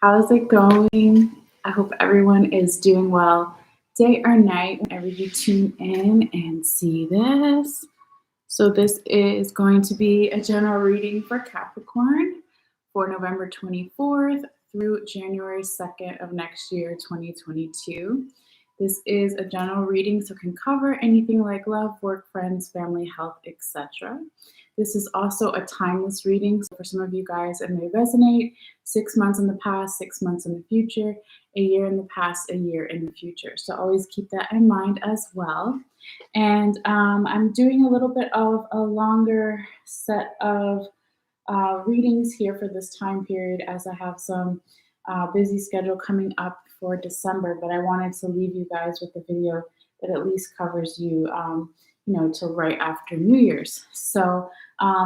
How's it going? I hope everyone is doing well, day or night, whenever you tune in and see this. So, this is going to be a general reading for Capricorn for November 24th through January 2nd of next year, 2022. This is a general reading, so it can cover anything like love, work, friends, family, health, etc. This is also a timeless reading. So for some of you guys, it may resonate 6 months in the past, 6 months in the future, a year in the past, a year in the future. So always keep that in mind as well. And I'm doing a little bit of a longer set of readings here for this time period as I have some busy schedule coming up for December, but I wanted to leave you guys with a video that at least covers you, till right after New Year's. So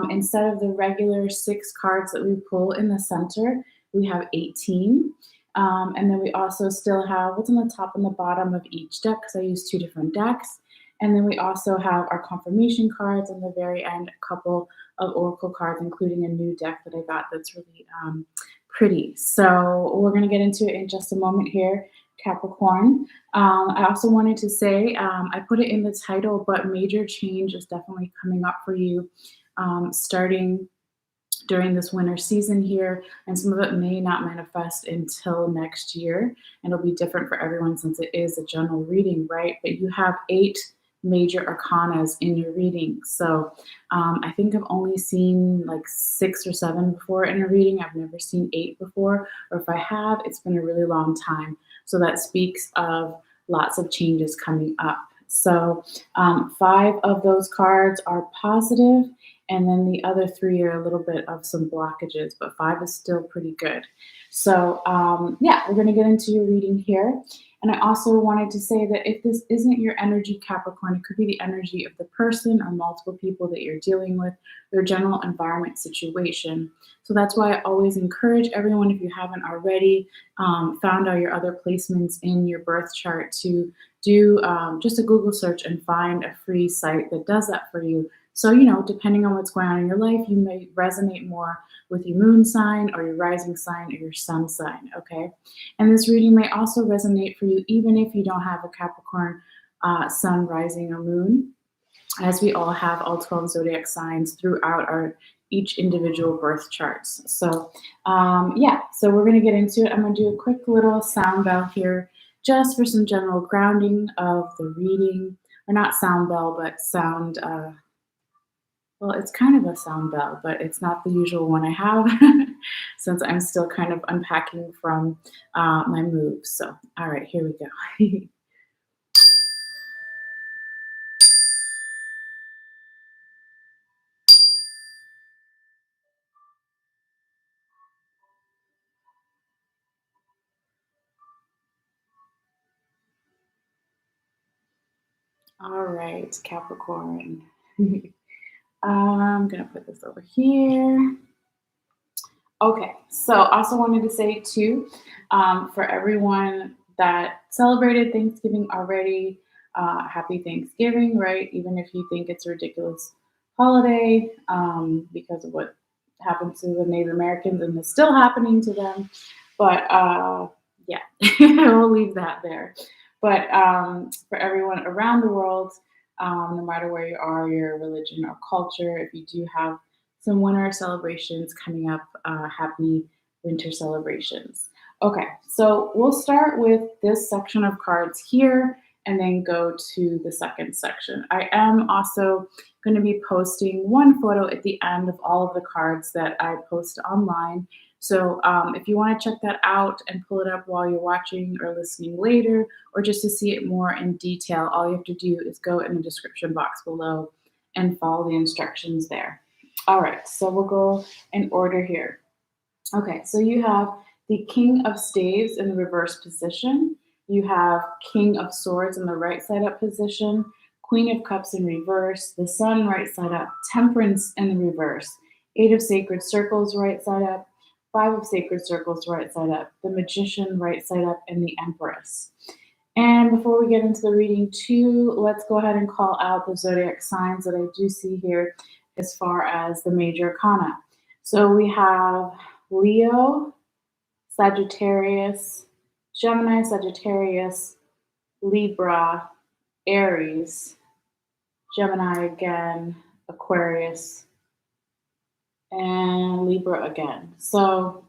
instead of the regular 6 cards that we pull in the center, we have 18. And then we also still have what's on the top and the bottom of each deck, because I use 2 different decks. And then we also have our confirmation cards on the very end, a couple of oracle cards, including a new deck that I got that's really pretty. So we're going to get into it in just a moment here, Capricorn. I also wanted to say, I put it in the title, but major change is definitely coming up for you starting during this winter season here, and some of it may not manifest until next year, and it'll be different for everyone since it is a general reading, right? But you have 8 major arcanas in your reading. So I think I've only seen like 6 or 7 before in a reading. I've never seen 8 before, or if I have, it's been a really long time. So that speaks of lots of changes coming up. So 5 of those cards are positive, and then the other 3 are a little bit of some blockages, but 5 is still pretty good. So we're going to get into your reading here. And I also wanted to say that if this isn't your energy, Capricorn, it could be the energy of the person or multiple people that you're dealing with, their general environment situation. So that's why I always encourage everyone, if you haven't already found out your other placements in your birth chart, to do just a Google search and find a free site that does that for you. So, depending on what's going on in your life, you may resonate more with your moon sign or your rising sign or your sun sign, okay? And this reading may also resonate for you even if you don't have a Capricorn sun, rising, or moon, as we all have all 12 zodiac signs throughout our each individual birth charts. So, so we're going to get into it. I'm going to do a quick little sound bell here just for some general grounding of the reading, or not sound bell, but sound well, it's kind of a sound bell, but it's not the usual one I have since I'm still kind of unpacking from my moves. So, all right, here we go. All right, Capricorn. I'm going to put this over here. Okay, so also wanted to say too, for everyone that celebrated Thanksgiving already, happy Thanksgiving, right? Even if you think it's a ridiculous holiday because of what happened to the Native Americans and is still happening to them. But we'll leave that there. But for everyone around the world, no matter where you are, your religion or culture, if you do have some winter celebrations coming up, happy winter celebrations. Okay, so we'll start with this section of cards here and then go to the second section. I am also going to be posting one photo at the end of all of the cards that I post online. So if you want to check that out and pull it up while you're watching or listening later, or just to see it more in detail, all you have to do is go in the description box below and follow the instructions there. All right, so we'll go in order here. Okay, so you have the King of Staves in the reverse position. You have King of Swords in the right side up position, Queen of Cups in reverse, the Sun right side up, Temperance in the reverse, 8 of Sacred Circles right side up, 5 of Sacred Circles right side up, the Magician right side up, and the Empress. And before we get into the reading too, let's go ahead and call out the zodiac signs that I do see here as far as the major arcana. So we have Leo, Sagittarius, Gemini, Sagittarius, Libra, Aries, Gemini again, Aquarius, and Libra again. So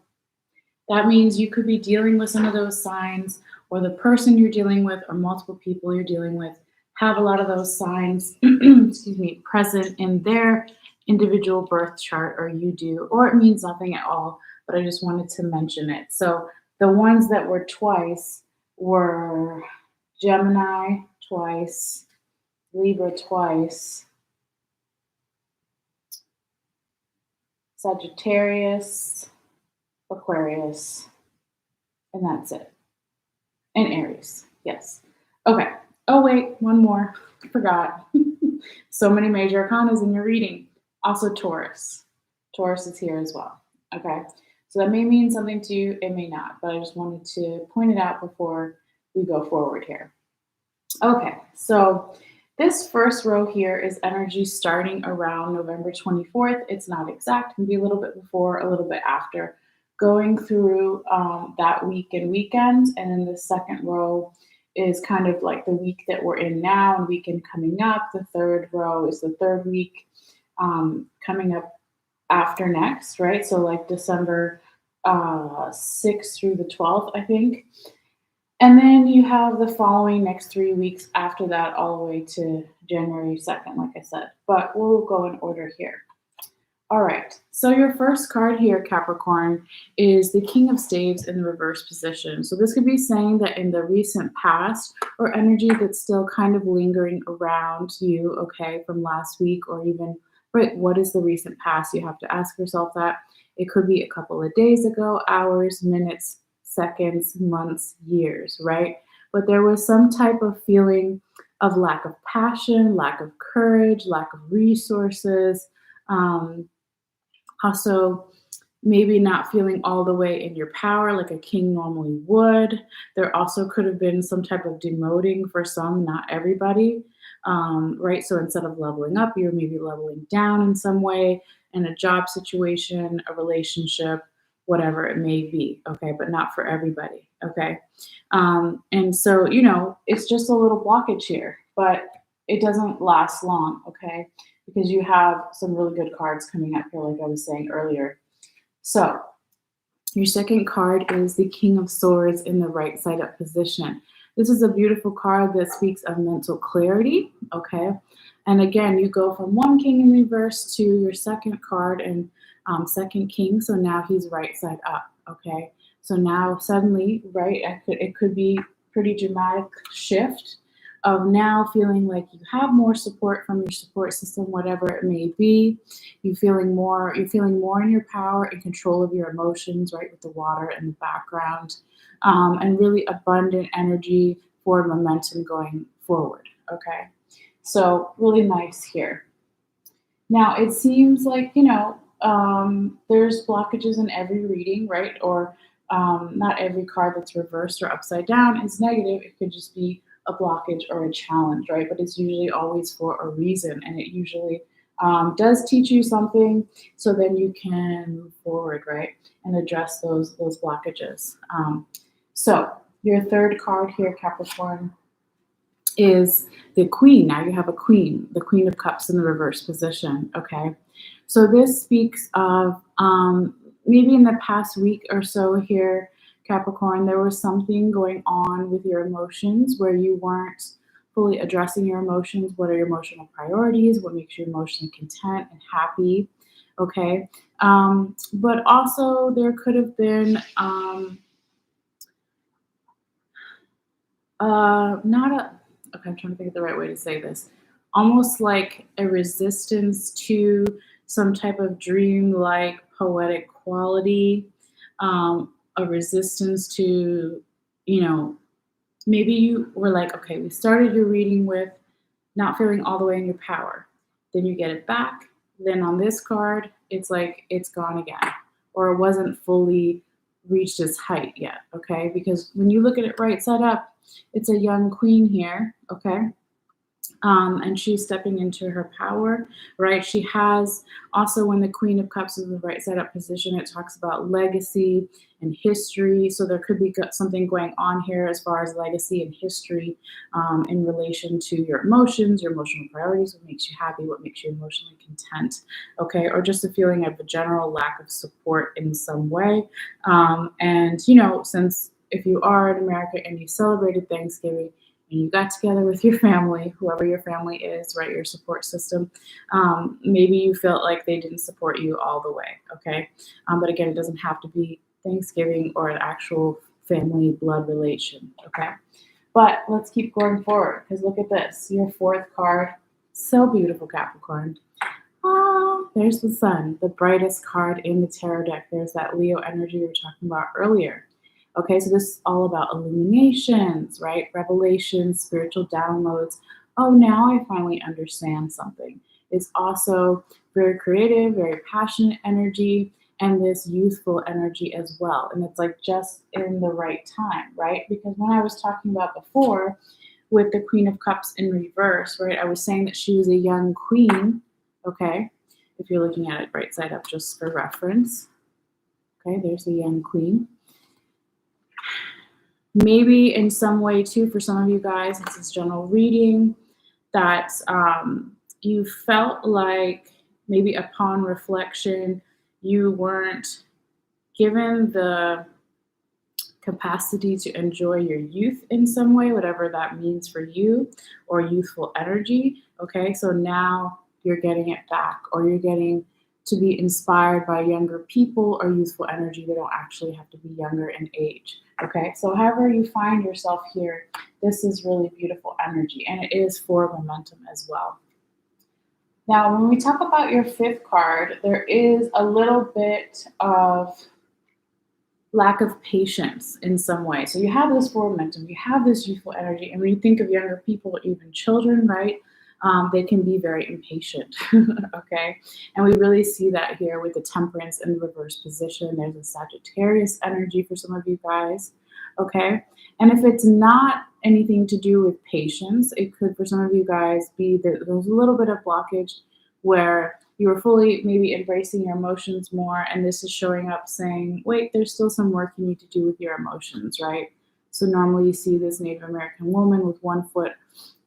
that means you could be dealing with some of those signs, or the person you're dealing with, or multiple people you're dealing with have a lot of those signs, excuse me, present in their individual birth chart, or you do, or it means nothing at all, but I just wanted to mention it. So the ones that were twice were Gemini twice, Libra twice, Sagittarius, Aquarius, and that's it. And Aries, yes. Okay. Oh, wait, one more. I forgot. So many major arcanas in your reading. Also Taurus. Taurus is here as well. Okay. So that may mean something to you, it may not, but I just wanted to point it out before we go forward here. Okay, so this first row here is energy starting around November 24th. It's not exact, it can be a little bit before, a little bit after, going through that week and weekend. And then the second row is kind of like the week that we're in now and weekend coming up. The third row is the third week coming up after next, right? So like December 6th through the 12th, I think. And then you have the following next 3 weeks after that, all the way to January 2nd, like I said. But we'll go in order here. All right, so your first card here, Capricorn, is the King of Staves in the reverse position. So this could be saying that in the recent past, or energy that's still kind of lingering around you, okay, from last week, or even, right, what is the recent past? You have to ask yourself that. It could be a couple of days ago, hours, minutes, seconds, months, years, right? But there was some type of feeling of lack of passion, lack of courage, lack of resources, also maybe not feeling all the way in your power like a king normally would. There also could have been some type of demoting for some, not everybody, right? So instead of leveling up, you're maybe leveling down in some way, in a job situation, a relationship, whatever it may be, okay? But not for everybody, okay? And so, you know, it's just a little blockage here, but it doesn't last long, okay? Because you have some really good cards coming up here, like I was saying earlier. So your second card is the King of Swords in the right side up position. This is a beautiful card that speaks of mental clarity, okay? And again, you go from one king in reverse to your second card and second king, so now he's right side up, okay? So now suddenly, right, it could be pretty dramatic shift of now feeling like you have more support from your support system, whatever it may be. You're feeling more in your power and control of your emotions, right, with the water in the background, and really abundant energy for momentum going forward, okay? So really nice here. Now it seems like, you know, there's blockages in every reading, right? Or not every card that's reversed or upside down is negative. It could just be a blockage or a challenge, right? But it's usually always for a reason, and it usually does teach you something, so then you can move forward, right, and address those blockages. So your third card here, Capricorn, is the Queen. Now you have a Queen, the Queen of Cups in the reverse position, okay? So this speaks of maybe in the past week or so here, Capricorn, there was something going on with your emotions where you weren't fully addressing your emotions. What are your emotional priorities? What makes you emotionally content and happy? Okay. But also there could have been not a, okay, I'm trying to think of the right way to say this. Almost like a resistance to some type of dream-like poetic quality, a resistance to, you know, maybe you were like, okay, we started your reading with not feeling all the way in your power. Then you get it back. Then on this card, it's like it's gone again, or it wasn't fully reached its height yet, okay? Because when you look at it right side up, it's a young queen here, okay? And she's stepping into her power, right? She has also, when the Queen of Cups is in the right side up position, it talks about legacy and history. So there could be something going on here as far as legacy and history in relation to your emotions, your emotional priorities, what makes you happy, what makes you emotionally content, okay? Or just a feeling of a general lack of support in some way. And, you know, since if you are in America and you celebrated Thanksgiving, and you got together with your family, whoever your family is, right, your support system, maybe you felt like they didn't support you all the way, okay? But again, it doesn't have to be Thanksgiving or an actual family blood relation, okay? But let's keep going forward, because look at this, your fourth card, so beautiful, Capricorn. Oh, there's the sun, the brightest card in the tarot deck. There's that Leo energy we were talking about earlier. Okay, so this is all about illuminations, right? Revelations, spiritual downloads. Oh, now I finally understand something. It's also very creative, very passionate energy, and this youthful energy as well. And it's like just in the right time, right? Because when I was talking about before with the Queen of Cups in reverse, right, I was saying that she was a young queen, okay? If you're looking at it right side up just for reference. Okay, there's a young queen. Maybe in some way too, for some of you guys, this is general reading, that you felt like maybe upon reflection, you weren't given the capacity to enjoy your youth in some way, whatever that means for you, or youthful energy. Okay, so now you're getting it back, or you're getting to be inspired by younger people or youthful energy. They don't actually have to be younger in age. Okay, so however you find yourself here, this is really beautiful energy, and it is for momentum as well. Now, when we talk about your fifth card, there is a little bit of lack of patience in some way. So you have this for momentum, you have this youthful energy, and when you think of younger people, even children, right? They can be very impatient, okay? And we really see that here with the Temperance in the reverse position. There's a Sagittarius energy for some of you guys, okay? And if it's not anything to do with patience, it could, for some of you guys, be that there's a little bit of blockage where you are fully maybe embracing your emotions more, and this is showing up saying, wait, there's still some work you need to do with your emotions, right? So normally you see this Native American woman with one foot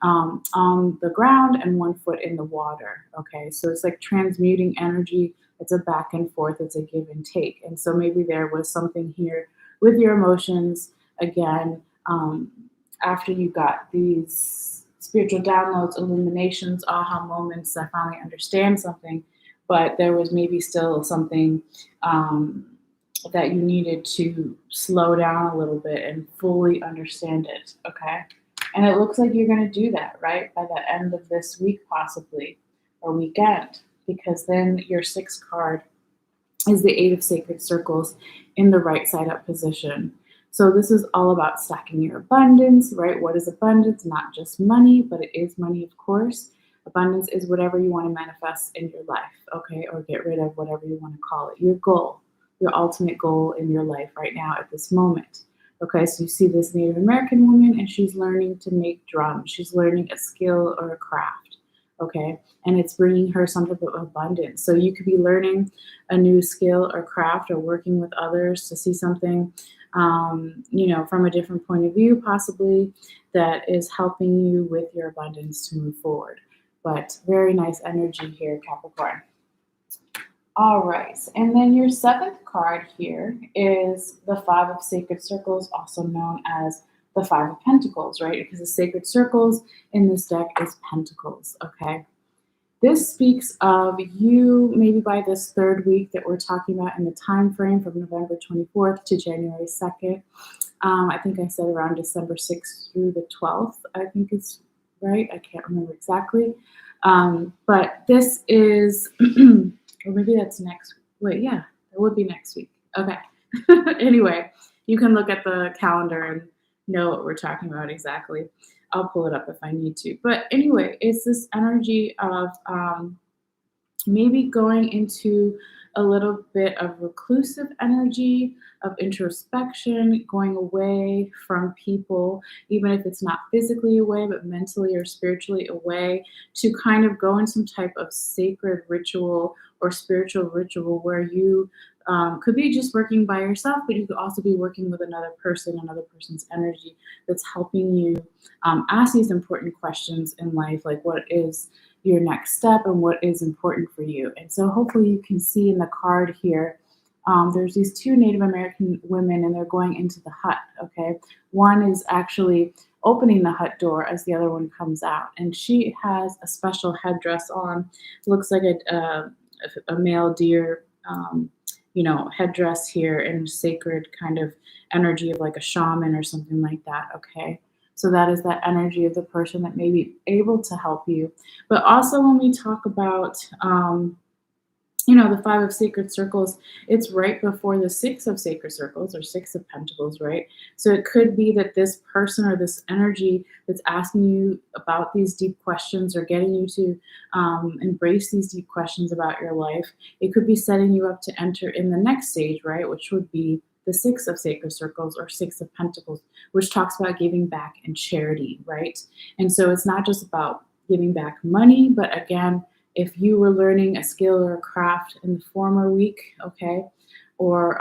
on the ground and one foot in the water, okay? So it's like transmuting energy. It's a back and forth. It's a give and take. And so maybe there was something here with your emotions, again, after you got these spiritual downloads, illuminations, aha moments, I finally understand something, but there was maybe still something that you needed to slow down a little bit and fully understand it, okay? And it looks like you're going to do that, right? By the end of this week, possibly, or weekend, because then your sixth card is the Eight of Sacred Circles in the right side up position. So this is all about stacking your abundance, right? What is abundance? Not just money, but it is money, of course. Abundance is whatever you want to manifest in your life, okay? Or get rid of whatever you want to call it. Your goal, your ultimate goal in your life right now at this moment. Okay, so you see this Native American woman, and she's learning to make drums. She's learning a skill or a craft, okay? And it's bringing her some type of abundance. So you could be learning a new skill or craft, or working with others to see something, you know, from a different point of view, possibly, that is helping you with your abundance to move forward. But very nice energy here, Capricorn. All right, and then your seventh card here is the Five of Sacred Circles, also known as the Five of Pentacles, right? Because the Sacred Circles in this deck is Pentacles, okay? This speaks of you, maybe by this third week that we're talking about in the time frame from November 24th to January 2nd. I think I said around December 6th through the 12th, I think is right. I can't remember exactly. But this is... or maybe that's next week. Wait, yeah, that would be next week. Okay. Anyway, you can look at the calendar and know what we're talking about exactly. I'll pull it up if I need to. But anyway, it's this energy of maybe going into a little bit of reclusive energy, of introspection, going away from people, even if it's not physically away, but mentally or spiritually away, to kind of go in some type of sacred ritual or spiritual ritual where you could be just working by yourself, but you could also be working with another person, another person's energy that's helping you ask these important questions in life, like what is your next step and what is important for you. And so hopefully you can see in the card here, there's these two Native American women and they're going into the hut, okay? One is actually opening the hut door as the other one comes out. And she has a special headdress on. Looks like a male deer, headdress here and sacred kind of energy of like a shaman or something like that, okay? So that is that energy of the person that may be able to help you. But also when we talk about, the Five of Sacred Circles, it's right before the Six of Sacred Circles or Six of Pentacles, right? So it could be that this person or this energy that's asking you about these deep questions or getting you to embrace these deep questions about your life, it could be setting you up to enter in the next stage, right? Which would be the Six of Sacred Circles or Six of Pentacles, which talks about giving back and charity, right? And so it's not just about giving back money, but again, if you were learning a skill or a craft in the former week, okay, or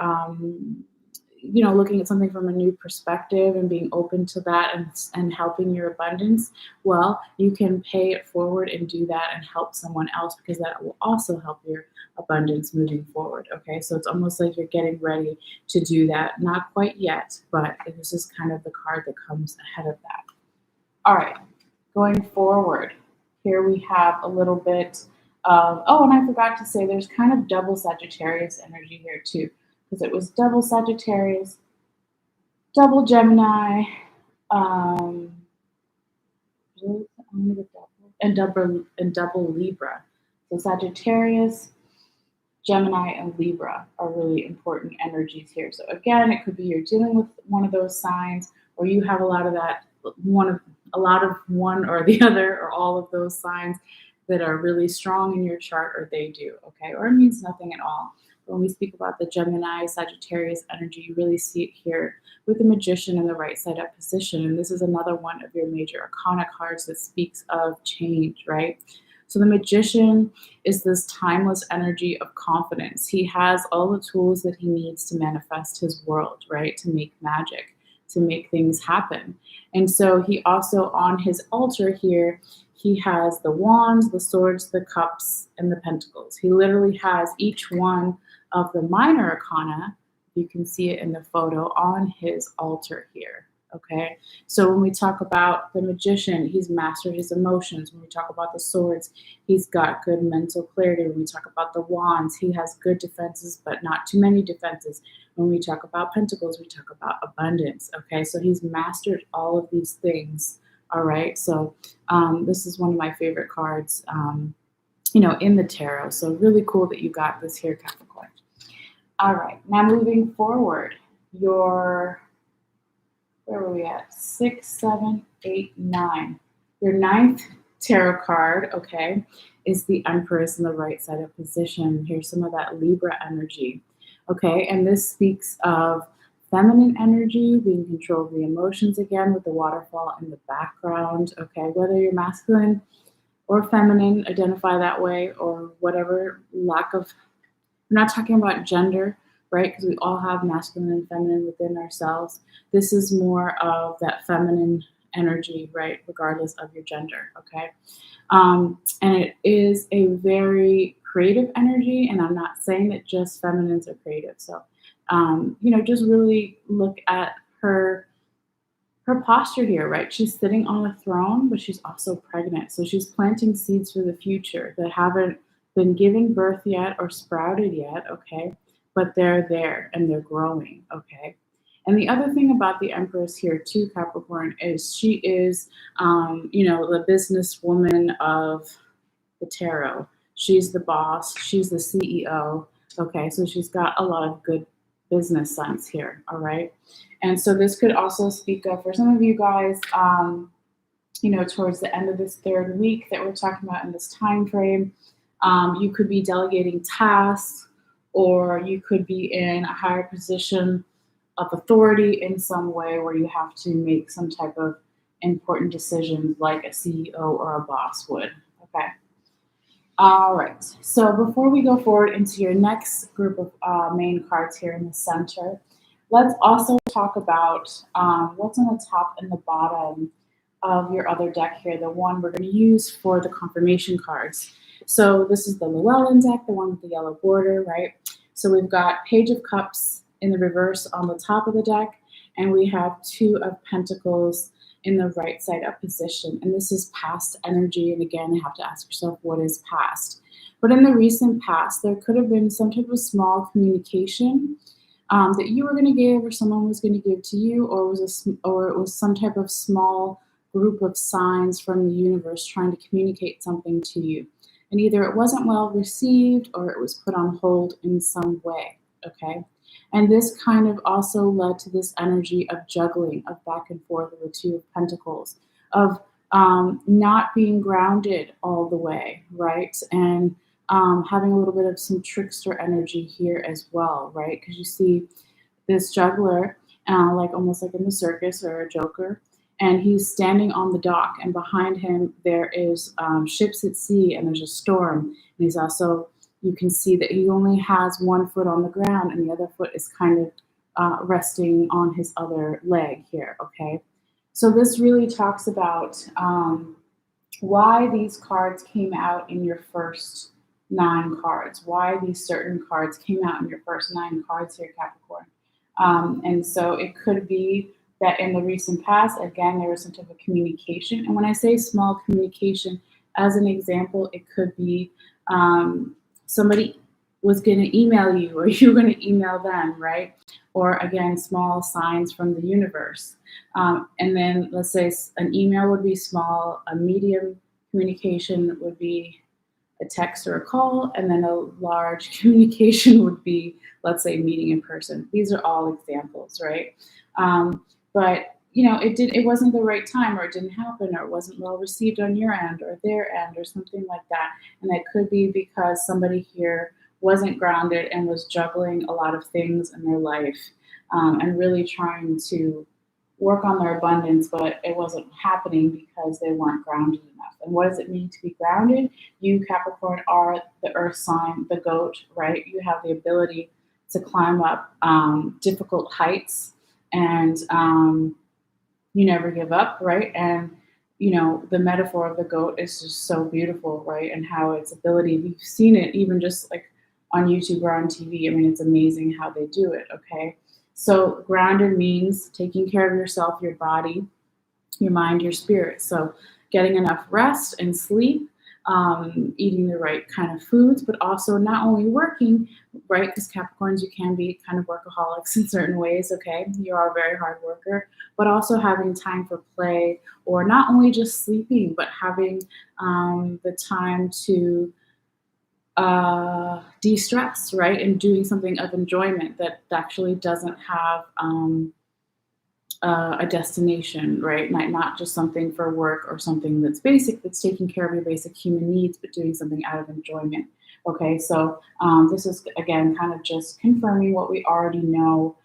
looking at something from a new perspective and being open to that and helping your abundance, well, you can pay it forward and do that and help someone else because that will also help your abundance moving forward, okay? So it's almost like you're getting ready to do that. Not quite yet, but this is kind of the card that comes ahead of that. All right, going forward. Here we have a little bit of, and I forgot to say there's kind of double Sagittarius energy here too, because it was double Sagittarius, double Gemini, and double Libra. So Sagittarius, Gemini, and Libra are really important energies here. So again, it could be you're dealing with one of those signs, or you have a lot of one or the other, or all of those signs that are really strong in your chart, or they do, okay? Or it means nothing at all. When we speak about the Gemini, Sagittarius energy, you really see it here with the Magician in the right side up position. And this is another one of your major arcana cards that speaks of change, right? So the Magician is this timeless energy of confidence. He has all the tools that he needs to manifest his world, right? To make magic, to make things happen. And so he also, on his altar here, he has the wands, the swords, the cups, and the pentacles. He literally has each one of the minor arcana, you can see it in the photo, on his altar here, okay? So when we talk about the Magician, he's mastered his emotions. When we talk about the swords, he's got good mental clarity. When we talk about the wands, he has good defenses, but not too many defenses. When we talk about pentacles, we talk about abundance, okay? So he's mastered all of these things, all right? So this is one of my favorite cards, in the tarot. So really cool that you got this here, Capricorn. All right, now moving forward, where were we at? 6, 7, 8, 9. Your ninth tarot card, okay, is the Empress in the right side of position. Here's some of that Libra energy, okay? And this speaks of feminine energy, being in control of the emotions again with the waterfall in the background, okay? Whether you're masculine or feminine, identify that way, or whatever we're not talking about gender, right? Because we all have masculine and feminine within ourselves. This is more of that feminine energy, right? Regardless of your gender, okay? And it is a very creative energy, and I'm not saying that just feminines are creative. So, just really look at her posture here, right? She's sitting on a throne, but she's also pregnant. So she's planting seeds for the future that haven't been giving birth yet or sprouted yet, okay? But they're there and they're growing, okay? And the other thing about the Empress here too, Capricorn, is she is, the businesswoman of the tarot. She's the boss. She's the CEO, okay? So she's got a lot of good business sense here, all right? And so this could also speak of, for some of you guys, towards the end of this third week that we're talking about in this time frame, you could be delegating tasks or you could be in a higher position of authority in some way where you have to make some type of important decisions like a CEO or a boss would. Okay. All right. So before we go forward into your next group of main cards here in the center, let's also talk about what's on the top and the bottom of your other deck here, the one we're going to use for the confirmation cards. So this is the Llewellyn deck, the one with the yellow border, right? So we've got Page of Cups in the reverse on the top of the deck, and we have Two of Pentacles in the right side up position. And this is past energy. And again, you have to ask yourself, what is past? But in the recent past, there could have been some type of small communication that you were going to give, or someone was going to give to you, or it was some type of small group of signs from the universe trying to communicate something to you. And either it wasn't well received or it was put on hold in some way. Okay. And this kind of also led to this energy of juggling, of back and forth of the Two of Pentacles, of not being grounded all the way, right? And having a little bit of some trickster energy here as well, right? Because you see this juggler, like almost like in the circus or a joker, and he's standing on the dock, and behind him there is ships at sea, and there's a storm. And he's also, you can see that he only has one foot on the ground, and the other foot is kind of resting on his other leg here, okay? So this really talks about why these cards came out in your first 9 cards, why these certain cards came out in your first 9 cards here, Capricorn. And so it could be that in the recent past, again, there was some type of communication. And when I say small communication, as an example, it could be somebody was going to email you, or you were going to email them, right? Or again, small signs from the universe. And then let's say an email would be small, a medium communication would be a text or a call, and then a large communication would be, let's say, meeting in person. These are all examples, right? But you know, it wasn't the right time, or it didn't happen, or it wasn't well received on your end or their end, or something like that. And that could be because somebody here wasn't grounded and was juggling a lot of things in their life, and really trying to work on their abundance, but it wasn't happening because they weren't grounded enough. And what does it mean to be grounded? You, Capricorn, are the earth sign, the goat, right? You have the ability to climb up difficult heights, and you never give up, right? And you know, the metaphor of the goat is just so beautiful, right? And how its ability, we've seen it even just like on YouTube or on TV. I mean, it's amazing how they do it, okay? So grounded means taking care of yourself, your body, your mind, your spirit. So getting enough rest and sleep, eating the right kind of foods, but also not only working, right? Because Capricorns, you can be kind of workaholics in certain ways, okay? You are a very hard worker, but also having time for play, or not only just sleeping, but having the time to de-stress, right? And doing something of enjoyment that actually doesn't have a destination, right? Not just something for work or something that's basic, that's taking care of your basic human needs, but doing something out of enjoyment. Okay, so this is again kind of just confirming what we already know,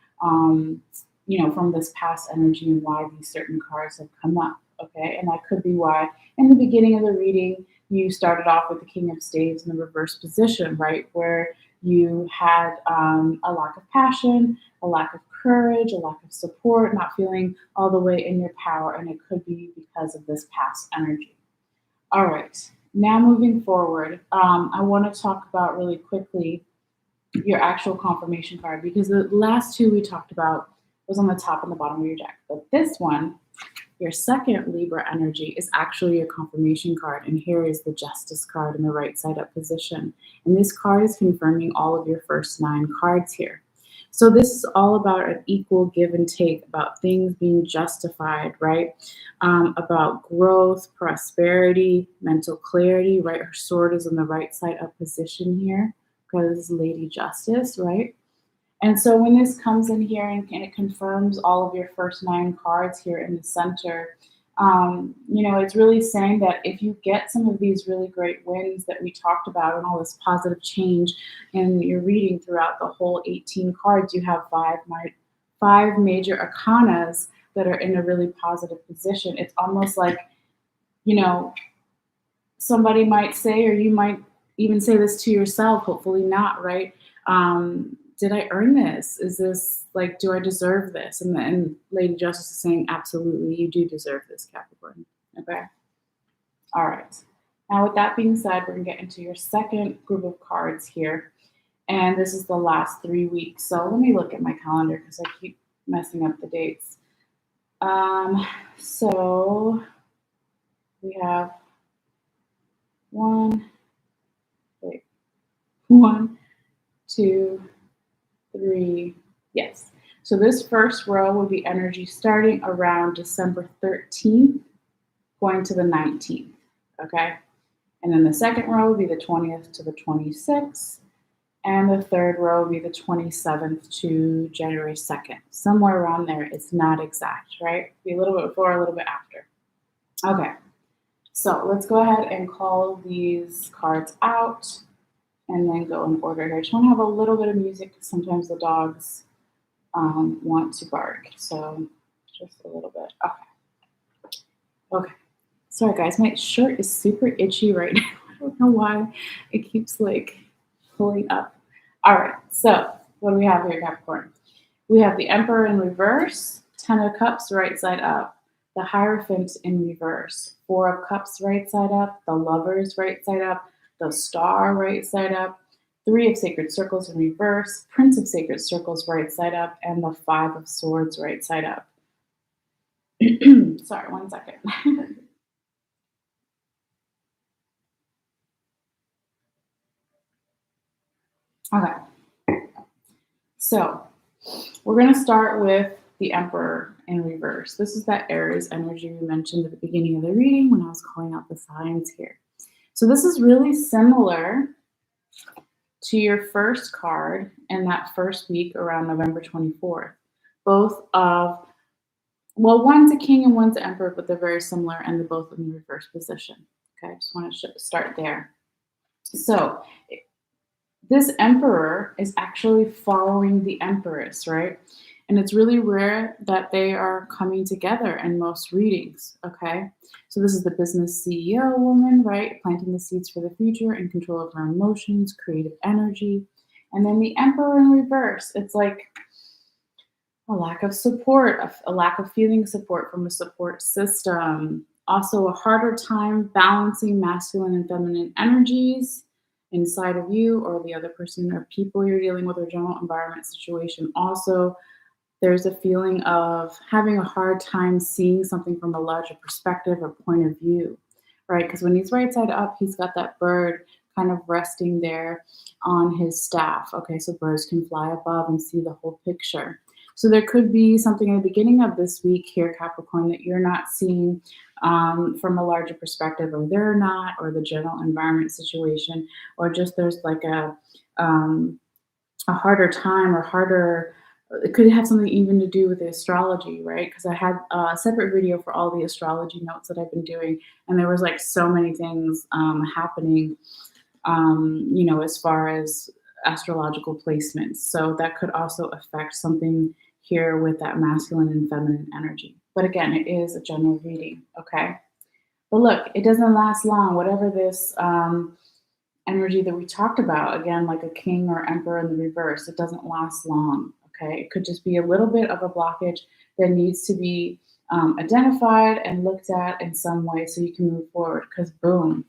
you know, from this past energy, and why these certain cards have come up. Okay, and that could be why in the beginning of the reading you started off with the King of Staves in the reverse position, right, where you had a lack of passion, a lack of courage, a lack of support, not feeling all the way in your power, and it could be because of this past energy. All right, now moving forward, I want to talk about really quickly your actual confirmation card, because the last 2 we talked about was on the top and the bottom of your deck, but this one, your second Libra energy, is actually your confirmation card, and here is the Justice card in the right side up position, and this card is confirming all of your first 9 cards here. So this is all about an equal give and take, about things being justified, right? About growth, prosperity, mental clarity, right? Her sword is in the right side up position here because this is Lady Justice, right? And so when this comes in here and it confirms all of your first 9 cards here in the center, It's really saying that if you get some of these really great wins that we talked about and all this positive change and you're reading throughout the whole 18 cards, you have five major arcanas that are in a really positive position. It's almost like, you know, somebody might say, or you might even say this to yourself, hopefully not, right? Did I earn this? Is this like, do I deserve this? And Lady Justice is saying, absolutely, you do deserve this, Capricorn. Okay. All right. Now, with that being said, we're going to get into your second group of cards here. And this is the last 3 weeks. So let me look at my calendar because I keep messing up the dates. So we have one, 2, 3. Yes. So this first row will be energy starting around December 13th, going to the 19th. Okay. And then the second row will be the 20th to the 26th. And the third row will be the 27th to January 2nd. Somewhere around there. It's not exact, right? Be a little bit before, a little bit after. Okay. So let's go ahead and call these cards out and then go in order here. I just want to have a little bit of music because sometimes the dogs want to bark. So just a little bit. Okay. Okay. Sorry, guys. My shirt is super itchy right now. I don't know why it keeps like pulling up. All right. So what do we have here, Capricorn? We have the Emperor in reverse, 10 of Cups right side up, the Hierophant in reverse, 4 of Cups right side up, the Lovers right side up, the Star right side up, 3 of Sacred Circles in reverse, Prince of Sacred Circles right side up, and the 5 of Swords right side up. Sorry, 1 second. Okay. So we're going to start with the Emperor in reverse. This is that Aries energy we mentioned at the beginning of the reading when I was calling out the signs here. So this is really similar to your first card in that first week around November 24th. Both of, well, one's a king and one's an emperor, but they're very similar and they're both in the reverse position. Okay, I just want to start there. So this emperor is actually following the empress, right? And it's really rare that they are coming together in most readings, okay? So this is the business CEO woman, right? Planting the seeds for the future, in control of her emotions, creative energy. And then the emperor in reverse, it's like a lack of support, a lack of feeling support from a support system. Also a harder time balancing masculine and feminine energies inside of you or the other person or people you're dealing with or general environment situation. Also, there's a feeling of having a hard time seeing something from a larger perspective or point of view, right? Because when he's right side up, he's got that bird kind of resting there on his staff. Okay, so birds can fly above and see the whole picture. So there could be something in the beginning of this week here, Capricorn, that you're not seeing from a larger perspective, or they're not, or the general environment situation, or just there's like a harder time or harder. It could have something even to do with the astrology, right? Because I had a separate video for all the astrology notes that I've been doing, and there was like so many things happening, as far as astrological placements. So that could also affect something here with that masculine and feminine energy. But again, it is a general reading, okay? But look, it doesn't last long. Whatever this energy that we talked about, again, like a king or emperor in the reverse, it doesn't last long. Okay, it could just be a little bit of a blockage that needs to be identified and looked at in some way so you can move forward. Because boom,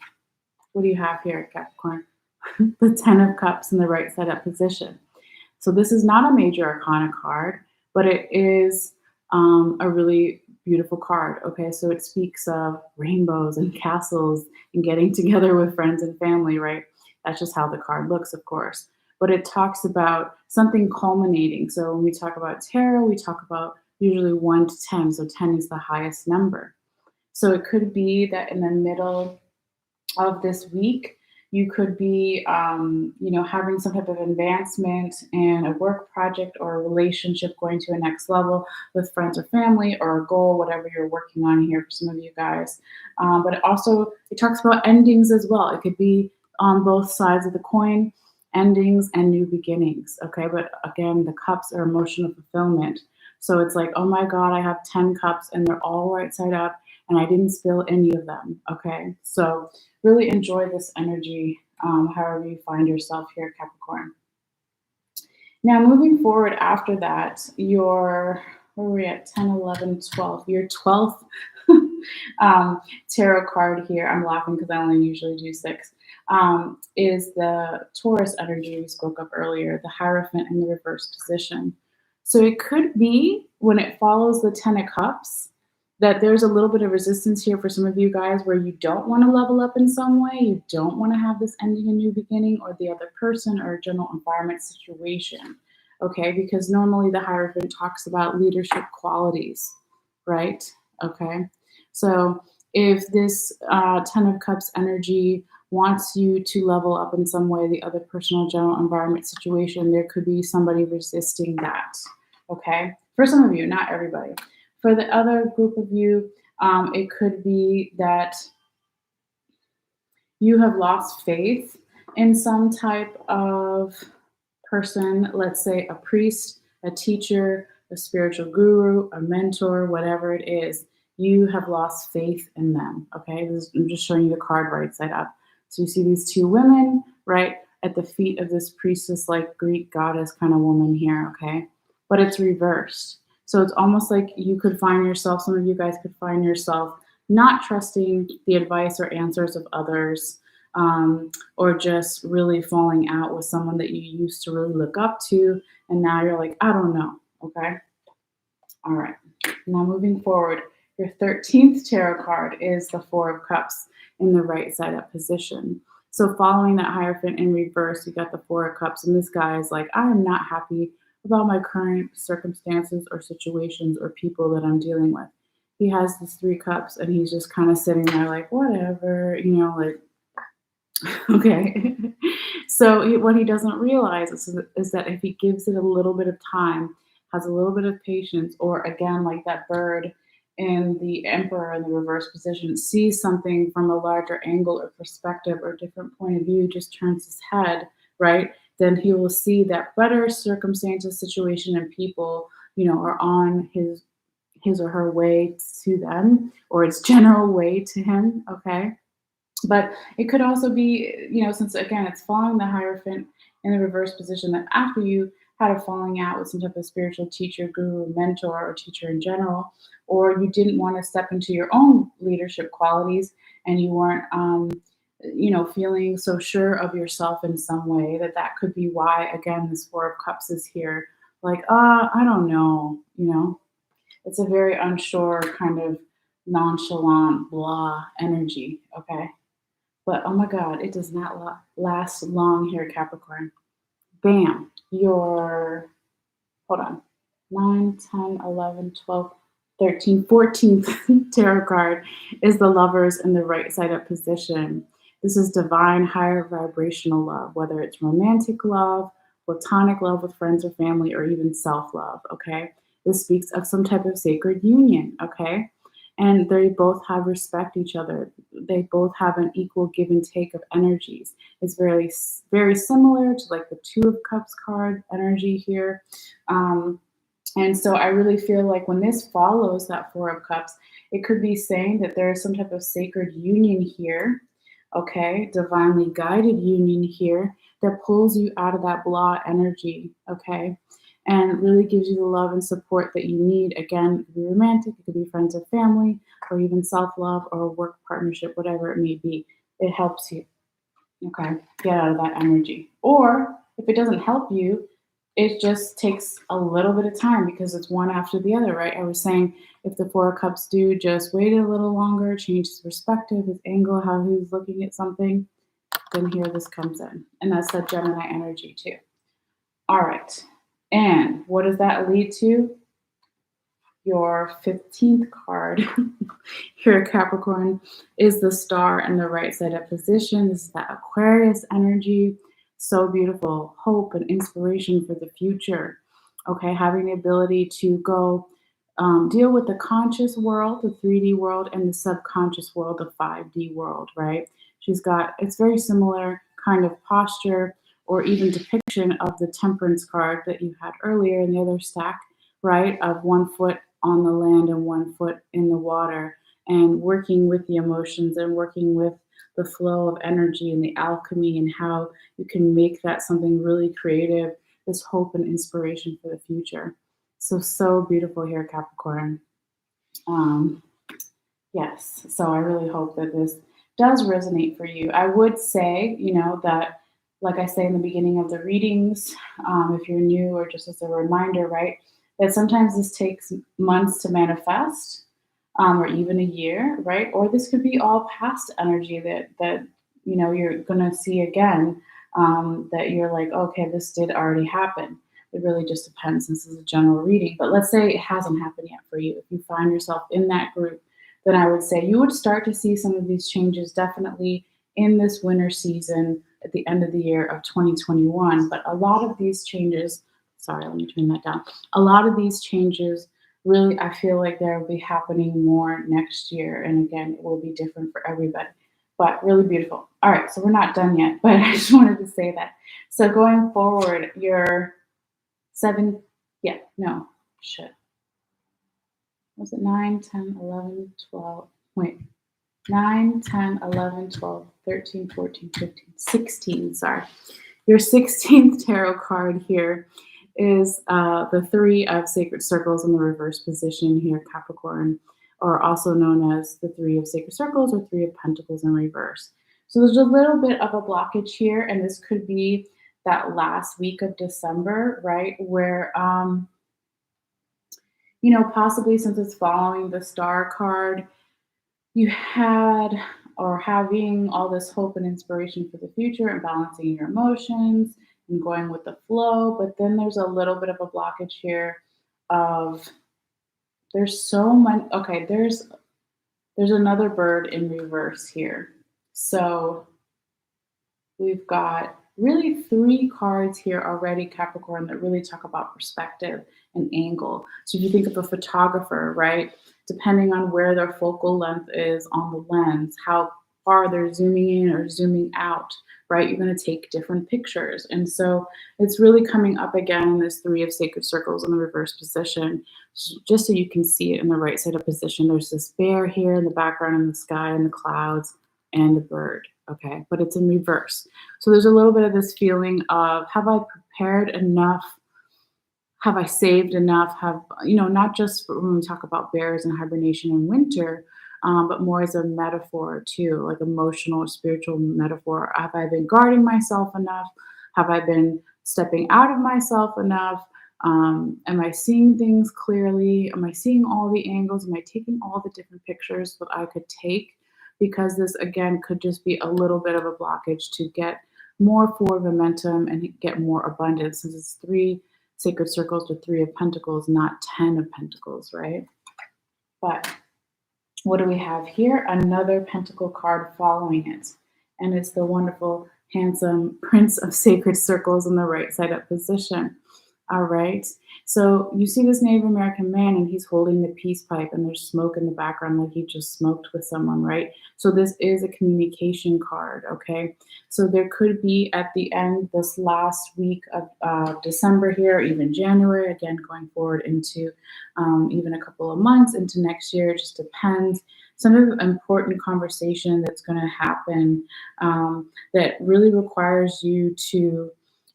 what do you have here, Capricorn? The 10 of Cups in the right side up position. So this is not a major arcana card, but it is a really beautiful card. Okay, so it speaks of rainbows and castles and getting together with friends and family, right? That's just how the card looks, of course. But it talks about something culminating. So when we talk about tarot, we talk about usually 1 to 10. So 10 is the highest number. So it could be that in the middle of this week, You could be, having some type of advancement in a work project or a relationship going to a next level with friends or family or a goal, whatever you're working on here for some of you guys. But it talks about endings as well. It could be on both sides of the coin, endings and new beginnings. Okay. But again, the cups are emotional fulfillment. So it's like, oh my God, I have 10 cups and they're all right side up and I didn't spill any of them. Okay. So really enjoy this energy, however you find yourself here, Capricorn. Now, moving forward after that, where are we at? 10, 11, 12. Your 12th tarot card here, I'm laughing because I only usually do 6, is the Taurus energy we spoke of earlier, the Hierophant in the reverse position. So it could be when it follows the 10 of Cups that there's a little bit of resistance here for some of you guys where you don't want to level up in some way. You don't want to have this ending a new beginning or the other person or general environment situation. Okay, because normally the Hierophant talks about leadership qualities, right? Okay, so if this 10 of Cups energy wants you to level up in some way, the other personal general environment situation, there could be somebody resisting that. Okay, for some of you, not everybody. For the other group of you, it could be that you have lost faith in some type of person, let's say a priest, a teacher, a spiritual guru, a mentor, whatever it is. You have lost faith in them. Okay, I'm just showing you the card right side up. So you see these 2 women, right, at the feet of this priestess, like Greek goddess kind of woman here. Okay, but it's reversed. So it's almost like you could find yourself, some of you guys could find yourself not trusting the advice or answers of others, or just really falling out with someone that you used to really look up to. And now you're like, I don't know. Okay. All right. Now moving forward, your 13th tarot card is the 4 of Cups in the right side up position. So following that Hierophant in reverse, you got the 4 of Cups. And this guy is like, I am not happy about my current circumstances or situations or people that I'm dealing with. He has these 3 cups and he's just kind of sitting there like, whatever, like, okay. So what he doesn't realize is that if he gives it a little bit of time, has a little bit of patience, or again, like that bird in the Emperor in the reverse position, sees something from a larger angle or perspective or different point of view, just turns his head, right? Then he will see that better circumstances, situation, and people, are on his or her way to them, or its general way to him, okay? But it could also be, since again, it's following the Hierophant in the reverse position, that after you had a falling out with some type of spiritual teacher, guru, mentor, or teacher in general, or you didn't want to step into your own leadership qualities and you weren't, feeling so sure of yourself in some way, that could be why, again, this 4 of Cups is here. Like, I don't know, it's a very unsure kind of nonchalant, blah energy, okay? But oh my God, it does not last long here, Capricorn. Bam, hold on, 9, 10, 11, 12, 13, 14th tarot card is the Lovers in the right side up position. This is divine, higher vibrational love, whether it's romantic love, platonic love with friends or family, or even self-love, okay? This speaks of some type of sacred union, okay? And they both have respect each other. They both have an equal give and take of energies. It's very, very similar to like the 2 of Cups card energy here. And so I really feel like when this follows that 4 of Cups, it could be saying that there is some type of sacred union here, okay? Divinely guided union here that pulls you out of that blah energy, okay? And really gives you the love and support that you need. Again, it could be romantic, it could be friends or family, or even self-love or a work partnership, whatever it may be. It helps you, okay, get out of that energy. Or if it doesn't help you, it just takes a little bit of time because it's one after the other, right? I was saying if the 4 of Cups do just wait a little longer, change his perspective, his angle, how he's looking at something, then here this comes in. And that's that Gemini energy too. All right. And what does that lead to? Your 15th card here, Capricorn, is the star in the right side up position. This is that Aquarius energy. So beautiful. Hope and inspiration for the future. Okay, having the ability to go deal with the conscious world, the 3D world, and the subconscious world, the 5D world, right? It's very similar kind of posture or even depiction of the temperance card that you had earlier in the other stack, right? Of 1 foot on the land and 1 foot in the water, and working with the emotions and working with the flow of energy and the alchemy and how you can make that something really creative, this hope and inspiration for the future. So beautiful here, Capricorn. Um, yes, so I really hope that this does resonate for you. I would say, that, like I say in the beginning of the readings, if you're new or just as a reminder, right, that sometimes this takes months to manifest, or even a year, right? Or this could be all past energy that you're gonna see again, that you're like, okay, this did already happen. It really just depends. This is a general reading, but let's say it hasn't happened yet for you. If you find yourself in that group, then I would say you would start to see some of these changes definitely in this winter season at the end of the year of 2021. But a lot of these changes, sorry, let me turn that down. A lot of these changes really, I feel like they'll be happening more next year. And again, it will be different for everybody, but really beautiful. All right, so we're not done yet, but I just wanted to say that. So going forward, your was it 9, 10, 11, 12, wait, 9, 10, 11, 12, 13, 14, 15, 16, sorry. Your 16th tarot card here is the Three of Sacred Circles in the reverse position here, Capricorn, or also known as the Three of Sacred Circles or Three of Pentacles in reverse. So there's a little bit of a blockage here, and this could be that last week of December, right, where possibly since it's following the star card, you had or having all this hope and inspiration for the future and balancing your emotions and going with the flow. But then there's a little bit of a blockage here of there's so much. Okay, there's another bird in reverse here. So we've got really 3 cards here already, Capricorn, that really talk about perspective and angle. So if you think of a photographer, right, depending on where their focal length is on the lens, how far they're zooming in or zooming out, right, you're going to take different pictures. And so it's really coming up again in this Three of Sacred Circles in the reverse position, just so you can see it in the right side of position. There's this bear here in the background in the sky and the clouds and the bird. Okay, but it's in reverse. So there's a little bit of this feeling of, have I prepared enough? Have I saved enough? Not just when we talk about bears and hibernation in winter, but more as a metaphor too, like emotional or spiritual metaphor. Have I been guarding myself enough? Have I been stepping out of myself enough? Am I seeing things clearly? Am I seeing all the angles? Am I taking all the different pictures that I could take? Because this, again, could just be a little bit of a blockage to get more forward momentum and get more abundance, since it's 3 sacred circles with 3 of Pentacles, not 10 of Pentacles, right? But what do we have here? Another Pentacle card following it. And it's the wonderful, handsome Prince of Sacred Circles in the right side up position. All right. So you see this Native American man, and he's holding the peace pipe, and there's smoke in the background like he just smoked with someone, right? So this is a communication card, okay? So there could be at the end, this last week of December here, even January, again, going forward into even a couple of months into next year, it just depends. Some of the important conversation that's going to happen that really requires you to